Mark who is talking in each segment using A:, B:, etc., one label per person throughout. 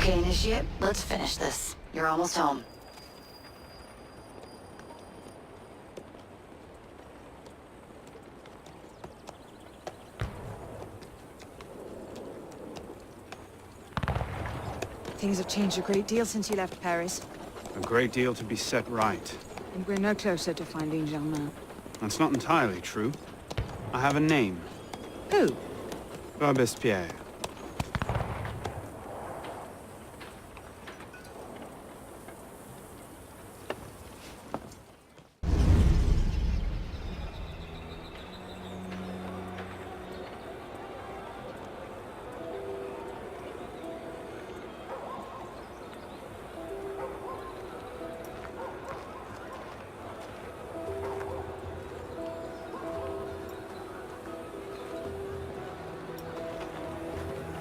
A: Okay, Initiate, let's finish this. You're almost home.
B: Things have changed a great deal since you left Paris.
C: A great deal to be set right.
B: And we're no closer to finding Germain.
C: That's not entirely true. I have a name.
B: Who?
C: Robespierre.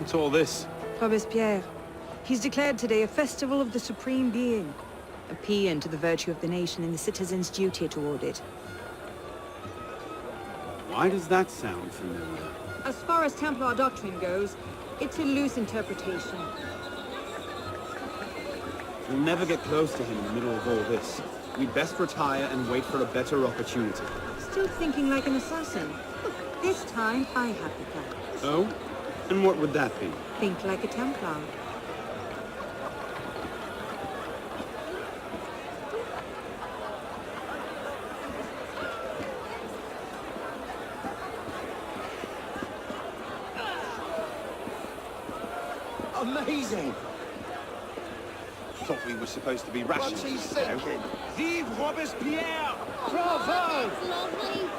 C: What's all this?
B: Robespierre. He's declared today a festival of the Supreme Being. A paean to the virtue of the nation and the citizens' duty toward it.
C: Why does that sound familiar?
B: As far as Templar doctrine goes, it's a loose interpretation.
C: We'll never get close to him in the middle of all this. We'd best retire and wait for a better opportunity.
B: Still thinking like an assassin. Look, this time I have the plan.
C: Oh? And what would that be?
B: Think like a Templar.
D: Amazing!
C: Thought we were supposed to be
D: What's
C: rational.
D: he thinking?
C: Vive Robespierre!
D: Bravo!
E: Lovely.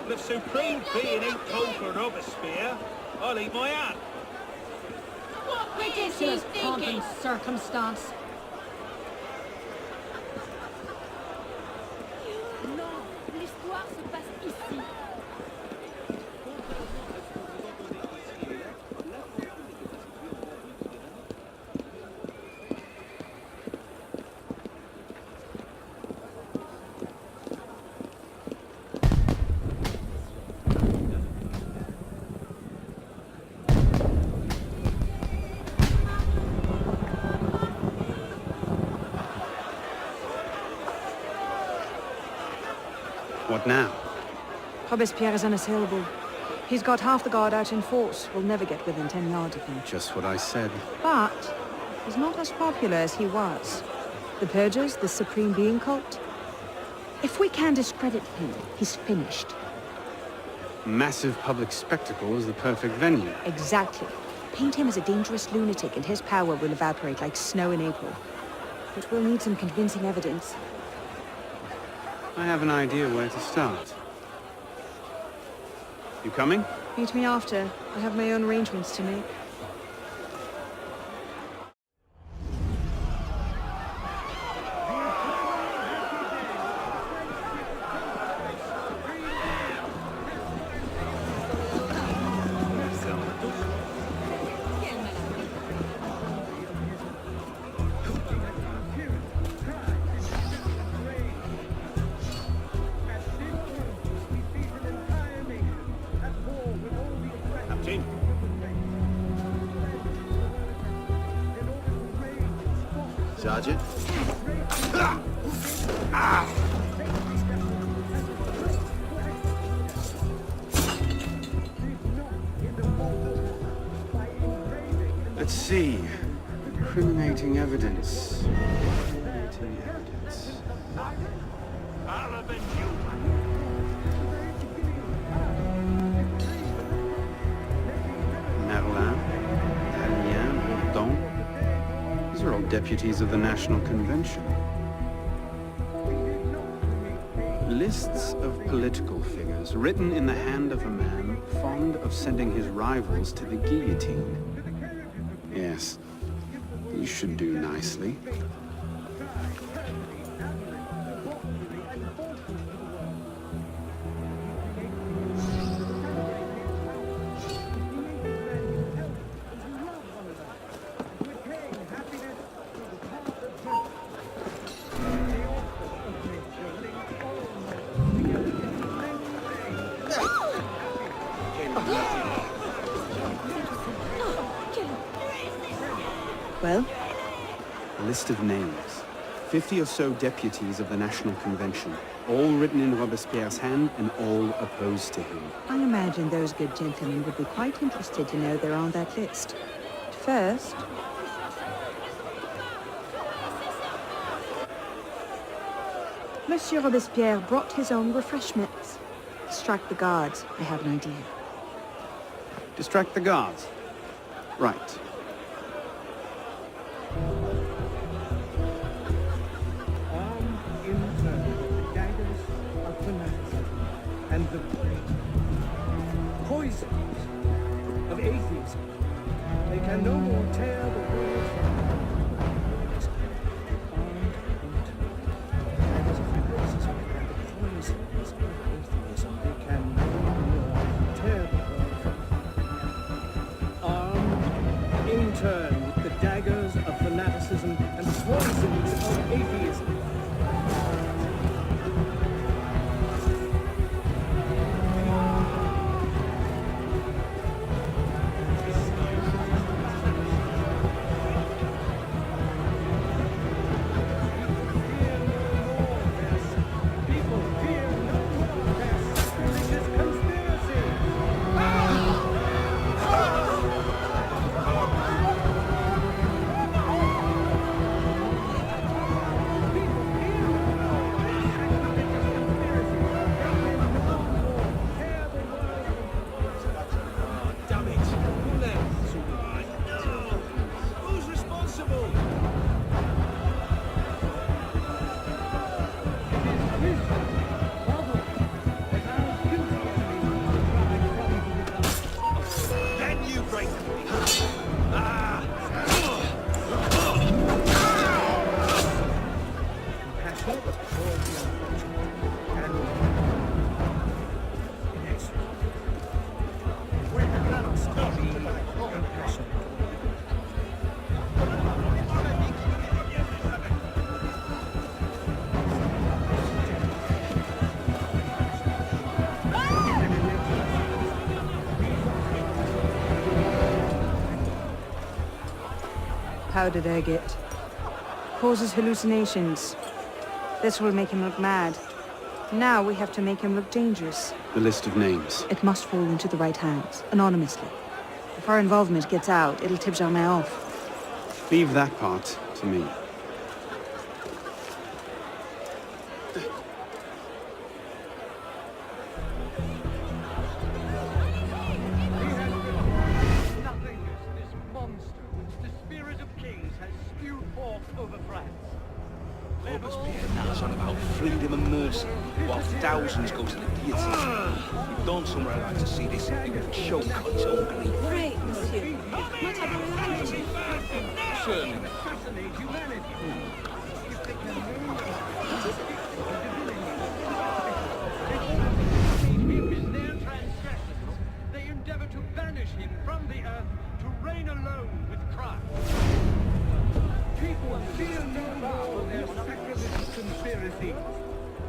F: The Supreme Being ain't called for Robespierre. I'll eat my hat.
E: What is he thinking?
B: Circumstance.
E: Non, l'histoire se passe ici.
C: What now?
B: Robespierre is unassailable. He's got half the guard out in force. We'll never get within 10 yards of him.
C: Just what I said.
B: But he's not as popular as he was. The Purgers, the Supreme Being cult. If we can discredit him, he's finished.
C: Massive public spectacle is the perfect venue.
B: Exactly. Paint him as a dangerous lunatic and his power will evaporate like snow in April. But we'll need some convincing evidence.
C: I have an idea where to start. You coming?
B: Meet me after. I have my own arrangements to make.
F: Captain.
D: Sergeant?
C: Let's see. Incriminating evidence. Incriminating evidence.
F: I'll avenge you.
C: Merlin, Allien, Bourdon. These are all deputies of the National Convention. Lists of political figures written in the hand of a man fond of sending his rivals to the guillotine. Yes, you should do nicely.
B: Well?
C: A list of names. 50 or so deputies of the National Convention, all written in Robespierre's hand and all opposed to him.
B: I imagine those good gentlemen would be quite interested to know they're on that list. First... Monsieur Robespierre brought his own refreshments. Distract the guards. I have an idea.
C: Distract the guards. Right.
G: Armed in turn with the daggers of fanaticism and the poisons of atheism, they can no more tear the world from turn with the daggers of fanaticism and the poisons of atheism. People fear no more their sacrilegious conspiracy.
F: Damn it. Who left? No. Who's responsible? Then you break the
B: How did I get? Causes hallucinations. This will make him look mad. Now we have to make him look dangerous.
C: The list of names.
B: It must fall into the right hands, anonymously. If our involvement gets out, it'll tip Germain off.
C: Leave that part to me.
G: Nothingness, this monster, which the spirit of kings has spewed forth over France.
H: Robespierre natters on about freedom and mercy, while thousands go to the guillotine. If Don somewhere like to see this, he would choke on his own grief.
E: Great, monsieur. Might I borrow your handkerchief?
H: Certainly.
G: Assassinate humanity. If they can in their transgressions, they endeavor to banish him from the earth to reign alone with Christ. People fear no more their sacrilegious conspiracies.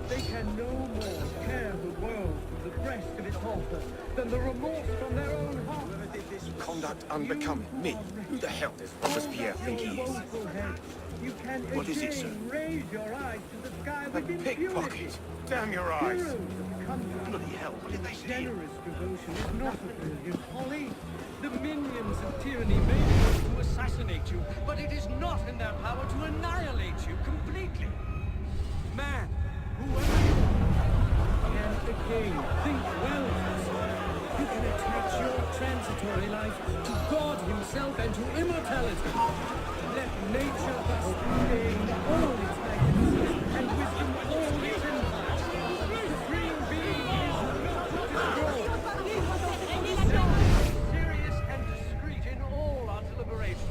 G: They can no more tear the world from the breast of its author than the remorse from their own heart.
D: Conduct unbecoming me. Who the hell does Robespierre think he is?
G: You can
D: What is it, sir?
G: again raise your eyes to the sky
D: A
G: with impunity.
D: pickpocket. Damn your eyes.
G: Heroes of comfort.
D: Bloody hell, what did they say?
G: Generous devotion is not a brilliant folly. The minions of tyranny may be able to assassinate you, but it is not in their power to annihilate you completely. Man, whoever you are, and again, think well of yourself. You can attach your transitory life to God himself and to immortality. Let nature thus gain all its magnificence and wisdom all its empire. Supreme being is not destroyed. Serious and discreet in all our deliberations,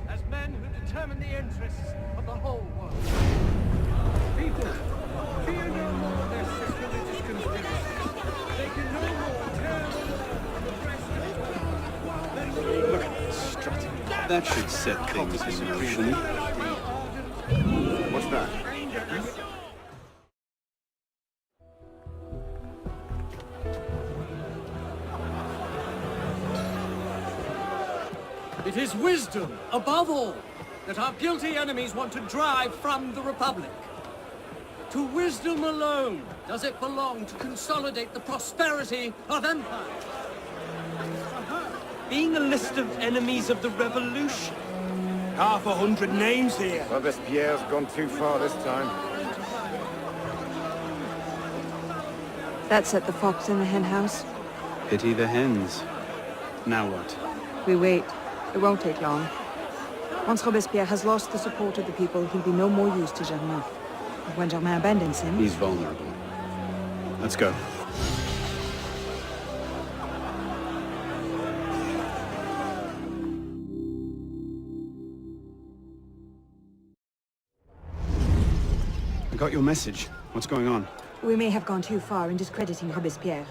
G: as men who determine the interests of the whole world. People, fear no more their sacrilegious conspiracies. They can no more tear the world from the breast of its author.
D: Look at this strutting.
C: That should set things in motion.
D: What's that?
G: It is wisdom, above all, that our guilty enemies want to drive from the Republic. To wisdom alone does it belong to consolidate the prosperity of empire.
I: Being a list of enemies of the revolution.
D: 100 names here.
J: Robespierre's gone too far this time.
B: That set the fox in the hen house.
C: Pity the hens. Now what?
B: We wait. It won't take long. Once Robespierre has lost the support of the people, he'll be no more use to Germain. But when Germain abandons him...
C: He's vulnerable. Let's go. I got your message. What's going on?
B: We may have gone too far in discrediting Robespierre.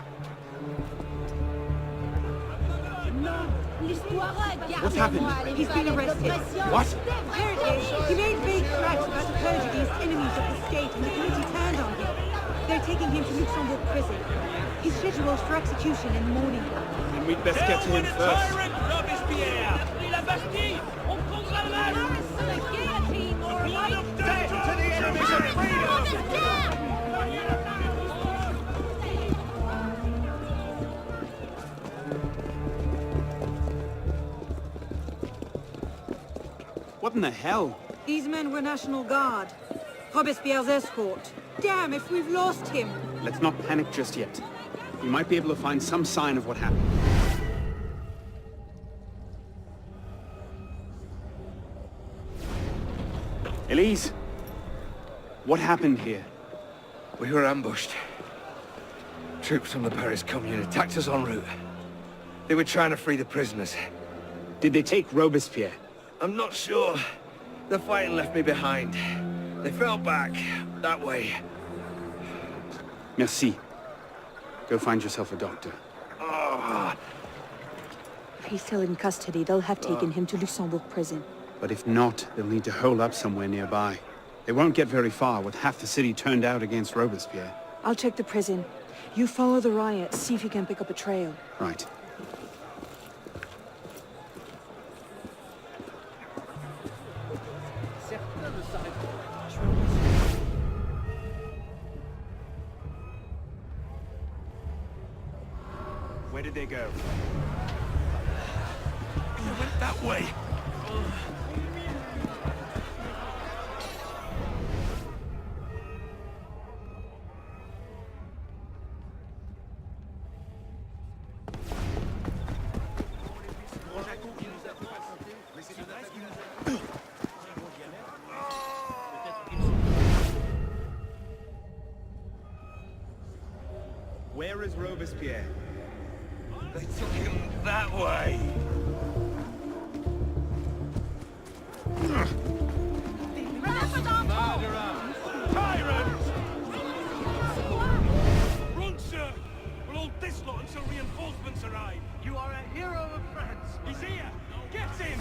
C: What's happened?
E: He's been arrested.
C: What?
E: Apparently, he made vague threats about to purge against enemies of the state, and the committee turned on him. They're taking him to Luxembourg prison. He's scheduled for execution in the morning.
D: Then we'd best get to him first.
F: Tyrant Robespierre! Pris la Bastille! On prendra le match! Blood of death to the enemies of freedom!
C: What in the hell?
E: These men were National Guard. Robespierre's escort. Damn, if we've lost him!
C: Let's not panic just yet. We might be able to find some sign of what happened. Elise! What happened here?
D: We were ambushed. Troops from the Paris Commune attacked us en route. They were trying to free the prisoners.
C: Did they take Robespierre?
D: I'm not sure. The fighting left me behind. They fell back, that way.
C: Merci. Go find yourself a doctor.
D: Oh,
B: If he's still in custody, they'll have taken him to Luxembourg prison.
C: But if not, they'll need to hole up somewhere nearby. They won't get very far with half the city turned out against Robespierre.
B: I'll check the prison. You follow the riots, see if you can pick up a trail.
C: Right. Where did they go?
D: they went that way.
C: Where is Robespierre?
D: They took him that way.
F: Tyrants! Run, sir! We'll hold this lot until reinforcements arrive.
G: You are a hero of France.
F: He's here! Get him!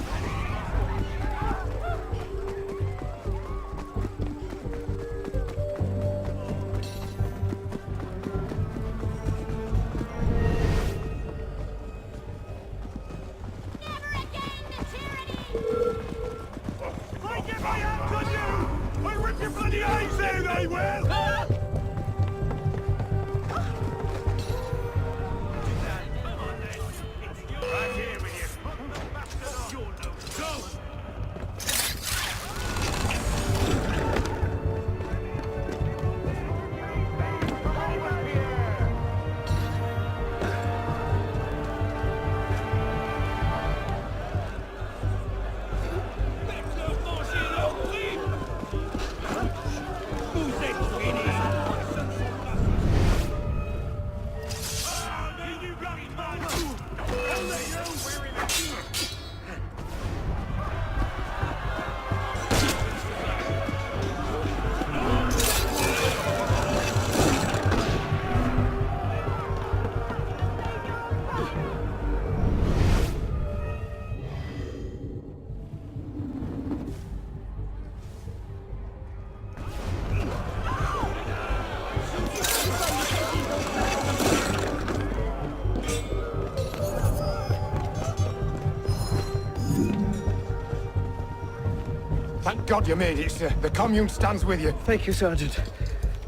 J: Thank God you made it, sir. The commune stands with you.
G: Thank you, Sergeant.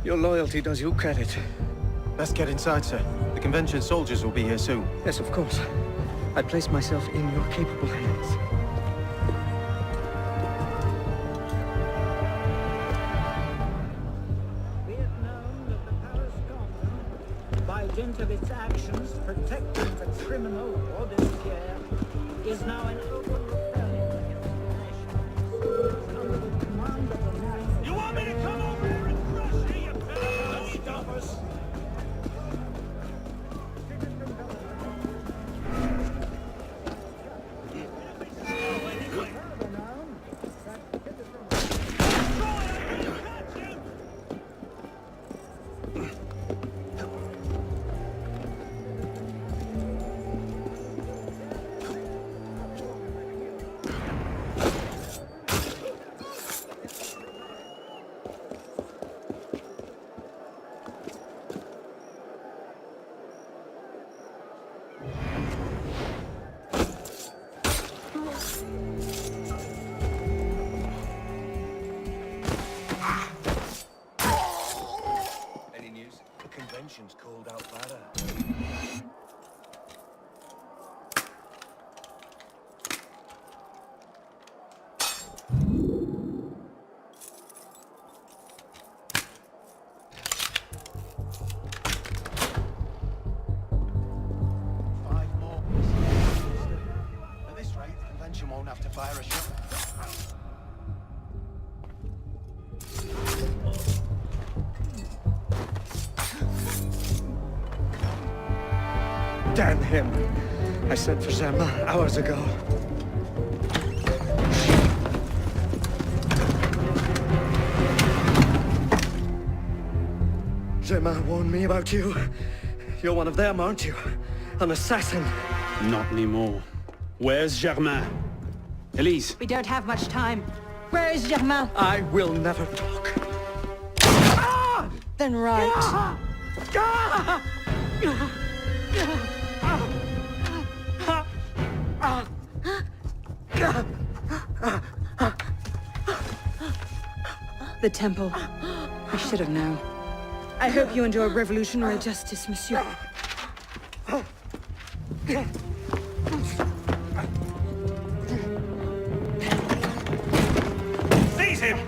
G: Your loyalty does you credit.
K: Let's get inside, sir. The convention soldiers will be here soon.
G: Yes, of course. I place myself in your capable hands.
L: By dint of its actions, protecting the criminal Robespierre is now an open rebellion against the nation. Under the command of the National...
F: You want me to come over here and crush you, you fellow? Don't stop us!
H: Any news? The convention's called out Barra.
K: Five more. At this rate, the convention won't have to fire a shot.
G: Damn him! I sent for Zerma hours ago. Zerma warned me about you. You're one of them, aren't you? An assassin.
C: Not anymore. Where's Germain? Elise!
B: We don't have much time. Where is Germain?
G: I will never talk.
B: Then right. The temple. I should have known. I hope you enjoy revolutionary justice, monsieur.
F: Seize him!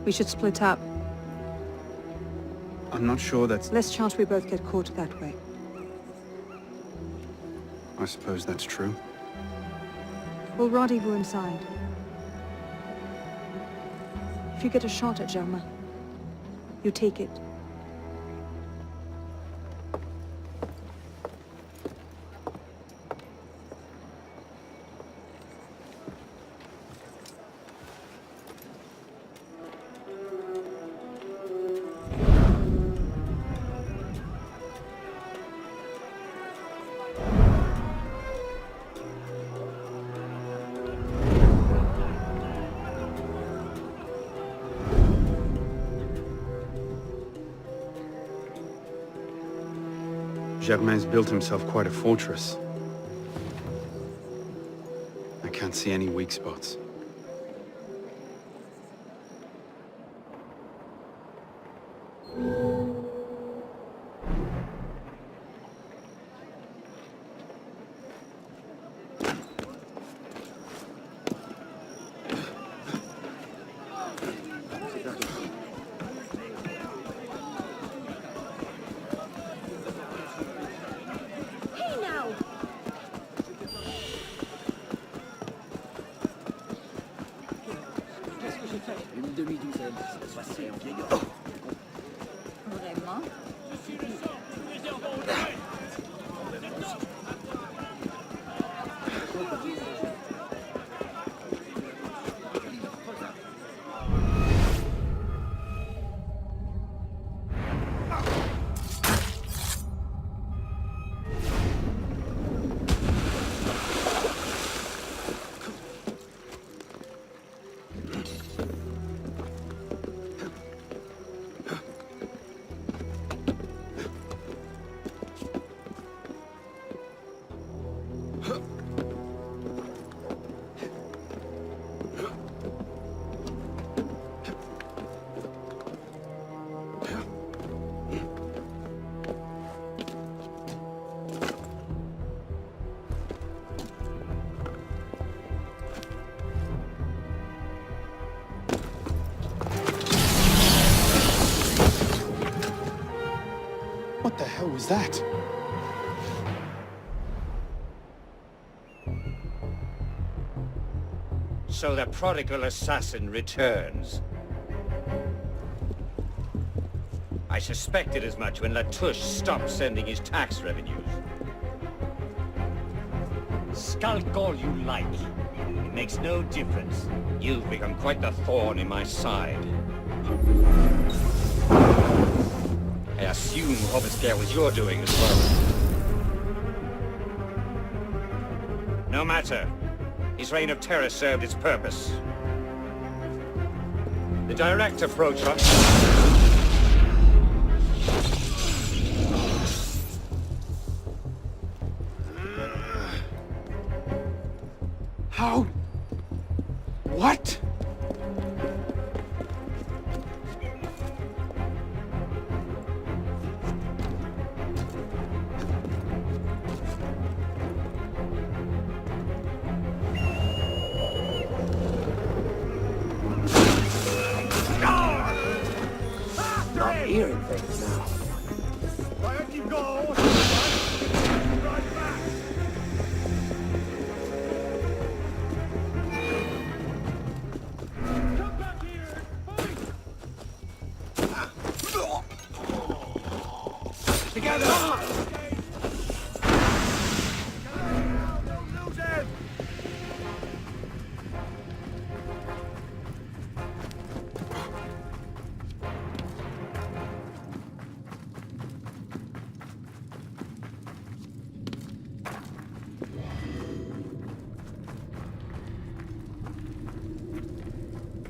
B: We should split up.
C: I'm not sure that's...
B: Less chance we both get caught that way.
C: I suppose that's true.
B: We'll rendezvous inside. If you get a shot at Germain, you take it.
C: Germain's built himself quite a fortress. I can't see any weak spots. What the hell was that?
M: So the prodigal assassin returns. I suspected as much when Latouche stopped sending his tax revenues. Skulk all you like. It makes no difference. You've become quite the thorn in my side. I assume Robespierre was your doing as well. No matter. His reign of terror served its purpose. The direct approach on...
C: How? What?
K: I'm hearing things now. Why you go? Right back. Come back here. Fight. Together. Don't lose it.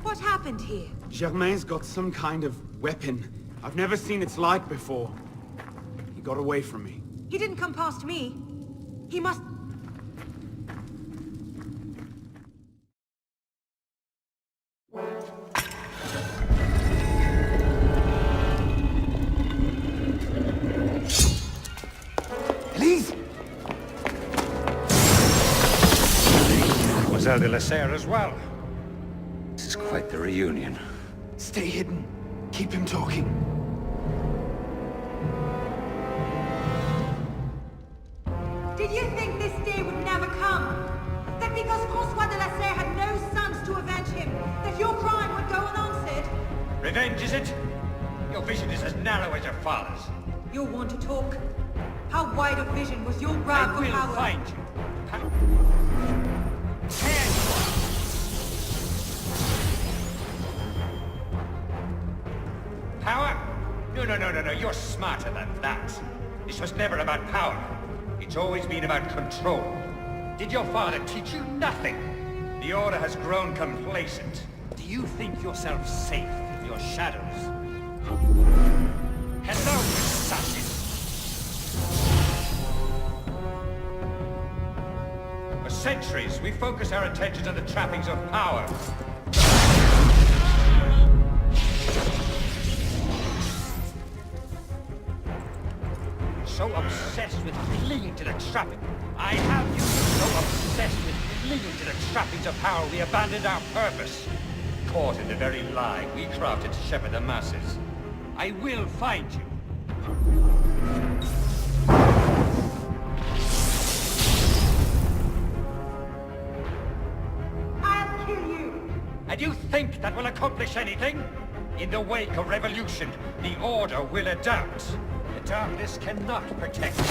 E: What happened here?
C: Germain's got some kind of weapon. I've never seen its like before. He got away from me.
E: He didn't come past me. He must...
C: Elise!
M: Mademoiselle de la Serre as well. This is quite the reunion.
C: Stay hidden. Keep him talking.
E: Did you think this day would never come? That because François de la Serre had no sons to avenge him, that your crime would go unanswered?
M: Revenge, is it? Your vision is as narrow as your father's.
E: You're one to talk. How wide of vision was your grab
M: I
E: for
M: will
E: power?
M: find you. Here you are. Power? No. You're smarter than that. This was never about power. It's always been about control. Did your father teach you nothing? The Order has grown complacent. Do you think yourself safe with your shadows? Hello, assassin. For centuries, we focused our attentions on the trappings of power. So obsessed with clinging to the trapping. I have you so obsessed with clinging to the trappings of power we abandoned our purpose. Caught in the very lie we crafted to shepherd the masses. I will find you.
E: I'll kill you!
M: And you think that will accomplish anything? In the wake of revolution, the Order will adapt. The darkness cannot protect you.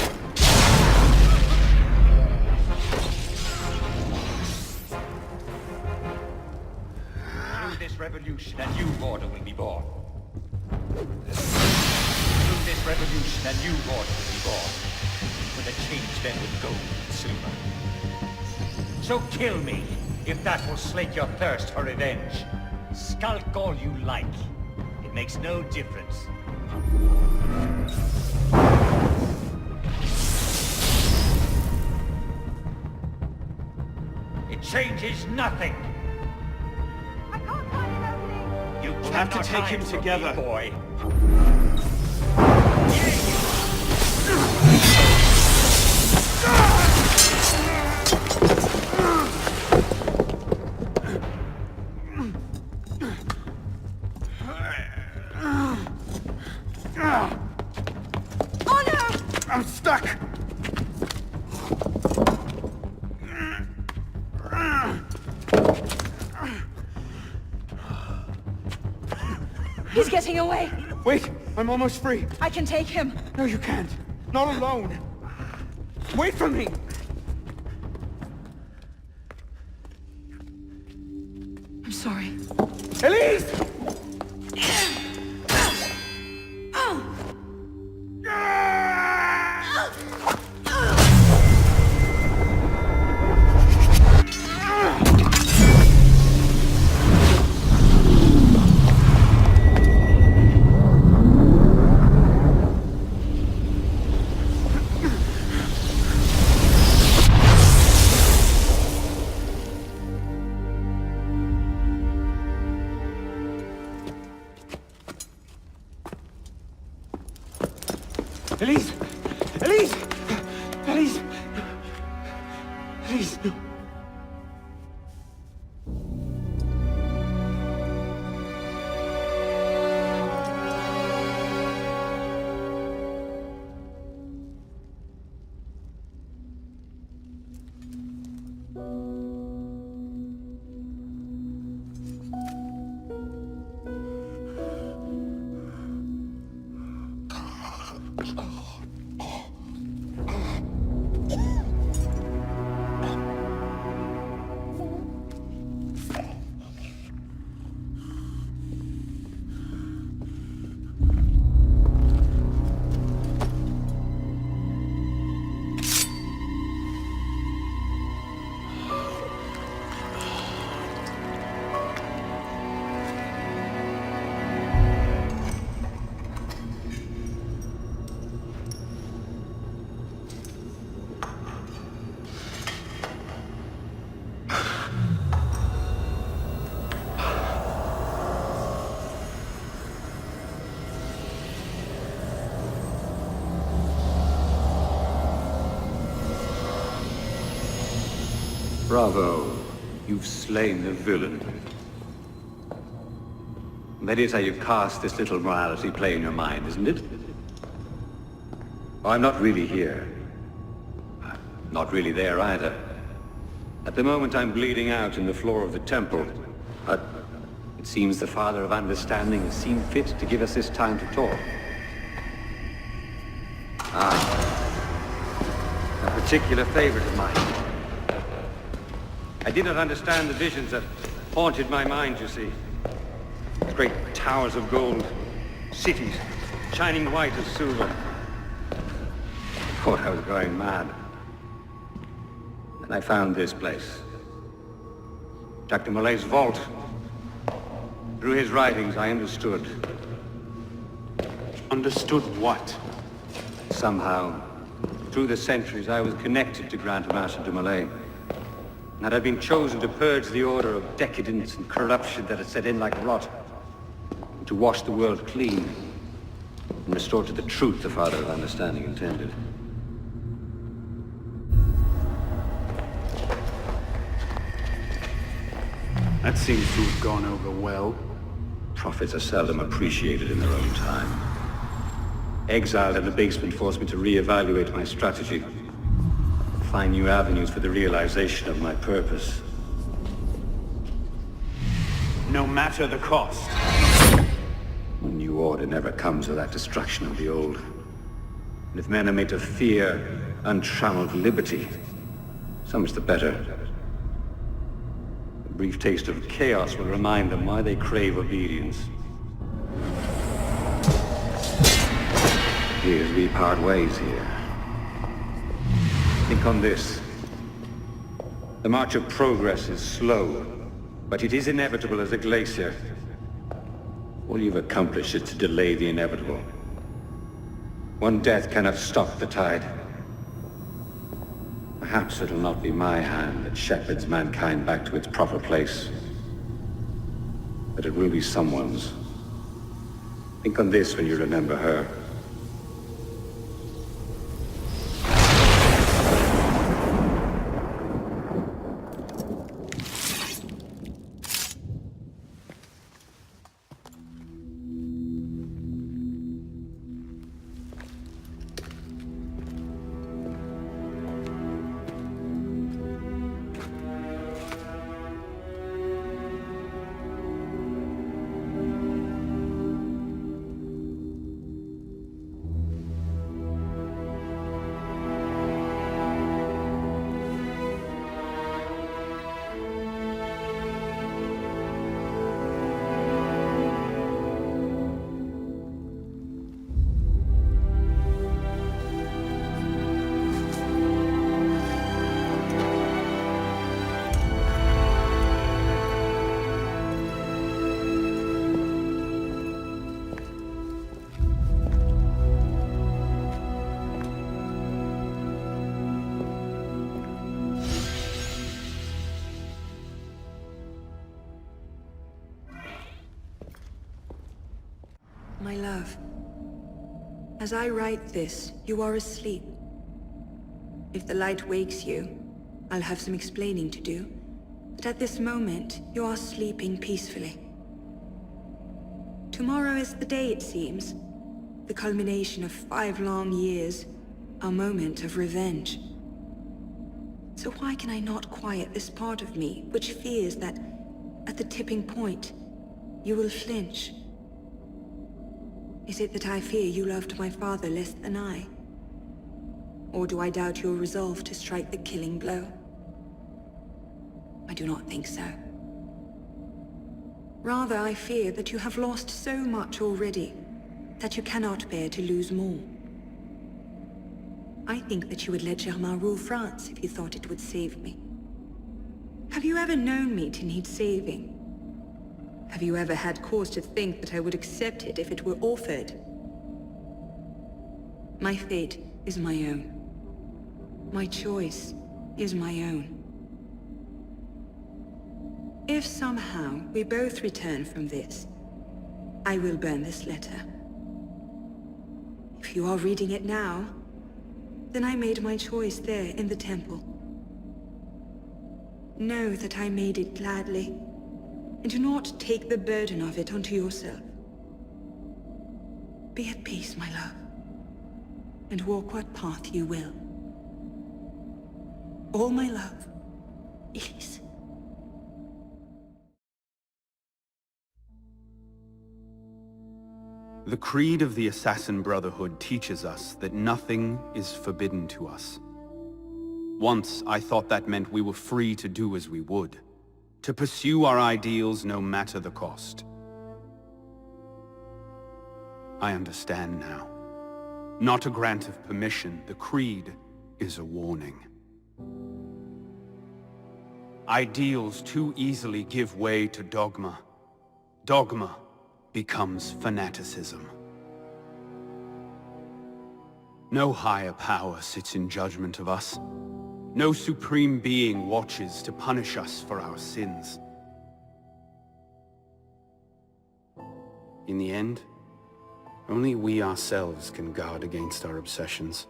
M: Through this revolution, a new order will be born. Through this revolution, a new order will be born. With a change then with gold and silver. So kill me, if that will slake your thirst for revenge. Skulk all you like. It makes no difference. It changes nothing.
E: I can't find an opening!
M: You
C: We'll have to take him together.
M: Boy.
E: On
C: I'm stuck!
B: He's getting away.
C: Wait, I'm almost free.
B: I can take him.
C: No, you can't. Not alone. Wait for me!
B: I'm sorry.
C: Elise! Elise! Elise! Elise! Elise! No.
N: Bravo. You've slain the villain. That is how you cast this little morality play in your mind, isn't it? Oh, I'm not really here. I'm not really there either. At the moment I'm bleeding out in the floor of the temple. But it seems the Father of Understanding has seen fit to give us this time to talk. A particular favorite of mine. I did not understand the visions that haunted my mind, you see. Great towers of gold, cities shining white as silver. I thought I was going mad. And I found this place. Dr. Mollay's vault. Through his writings, I understood.
C: Understood what?
N: Somehow, through the centuries, I was connected to Grand Master de Molay. And that I'd been chosen to purge the order of decadence and corruption that had set in like rot. And to wash the world clean. And restore to the truth the Father of Understanding intended.
C: That seems to have gone over well.
N: Prophets are seldom appreciated in their own time. Exiled in the basement forced me to reevaluate my strategy. Find new avenues for the realization of my purpose.
C: No matter the cost.
N: A new order never comes without destruction of the old. And if men are made to fear untrammeled liberty, so much the better. A brief taste of chaos will remind them why they crave obedience. Here's we part ways here. Think on this. The march of progress is slow, but it is inevitable as a glacier. All you've accomplished is to delay the inevitable. One death cannot stop the tide. Perhaps it'll not be my hand that shepherds mankind back to its proper place. But it will be someone's. Think on this when you remember her.
B: As I write this, you are asleep. If the light wakes you, I'll have some explaining to do. But at this moment, you are sleeping peacefully. Tomorrow is the day, it seems. The culmination of 5 long years. Our moment of revenge. So why can I not quiet this part of me, which fears that, at the tipping point, you will flinch? Is it that I fear you loved my father less than I? Or do I doubt your resolve to strike the killing blow? I do not think so. Rather, I fear that you have lost so much already, that you cannot bear to lose more. I think that you would let Germain rule France if you thought it would save me. Have you ever known me to need saving? Have you ever had cause to think that I would accept it if it were offered? My fate is my own. My choice is my own. If somehow we both return from this, I will burn this letter. If you are reading it now, then I made my choice there in the temple. Know that I made it gladly, and do not take the burden of it onto yourself. Be at peace, my love, and walk what path you will. All my love, Elise.
C: The creed of the Assassin Brotherhood teaches us that nothing is forbidden to us. Once, I thought that meant we were free to do as we would, to pursue our ideals no matter the cost. I understand now. Not a grant of permission, the creed is a warning. Ideals too easily give way to dogma. Dogma becomes fanaticism. No higher power sits in judgment of us. No supreme being watches to punish us for our sins. In the end, only we ourselves can guard against our obsessions.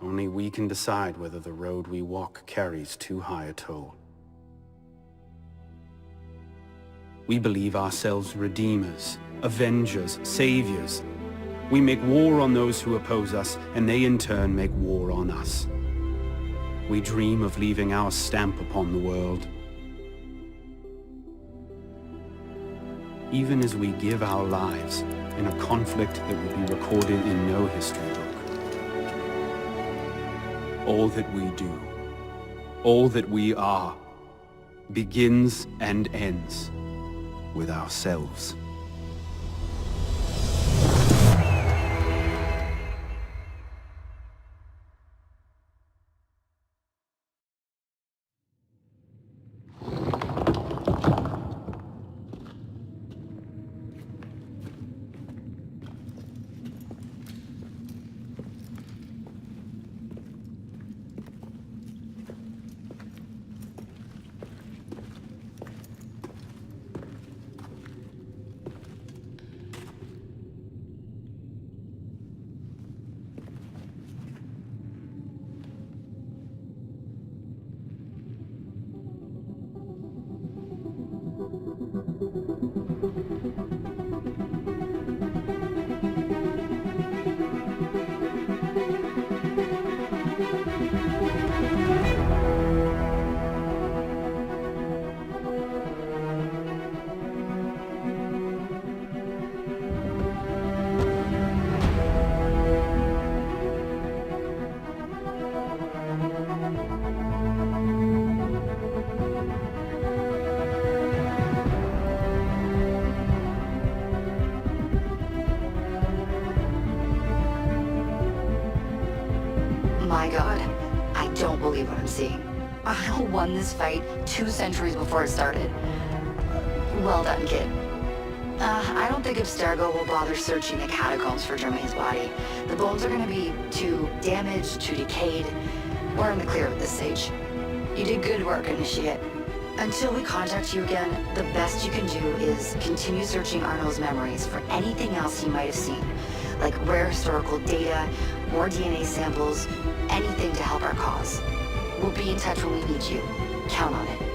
C: Only we can decide whether the road we walk carries too high a toll. We believe ourselves redeemers, avengers, saviors. We make war on those who oppose us, and they in turn make war on us. We dream of leaving our stamp upon the world. Even as we give our lives in a conflict that will be recorded in no history book. All that we do, all that we are, begins and ends with ourselves.
A: My god, I don't believe what I'm seeing. Arno won this fight 2 centuries before it started. Well done, kid. I don't think Abstergo will bother searching the catacombs for Germain's body. The bones are gonna be too damaged, too decayed. We're in the clear at this stage. You did good work, Initiate. Until we contact you again, the best you can do is continue searching Arno's memories for anything else he might have seen. Like rare historical data, more DNA samples, anything to help our cause. We'll be in touch when we need you. Count on it.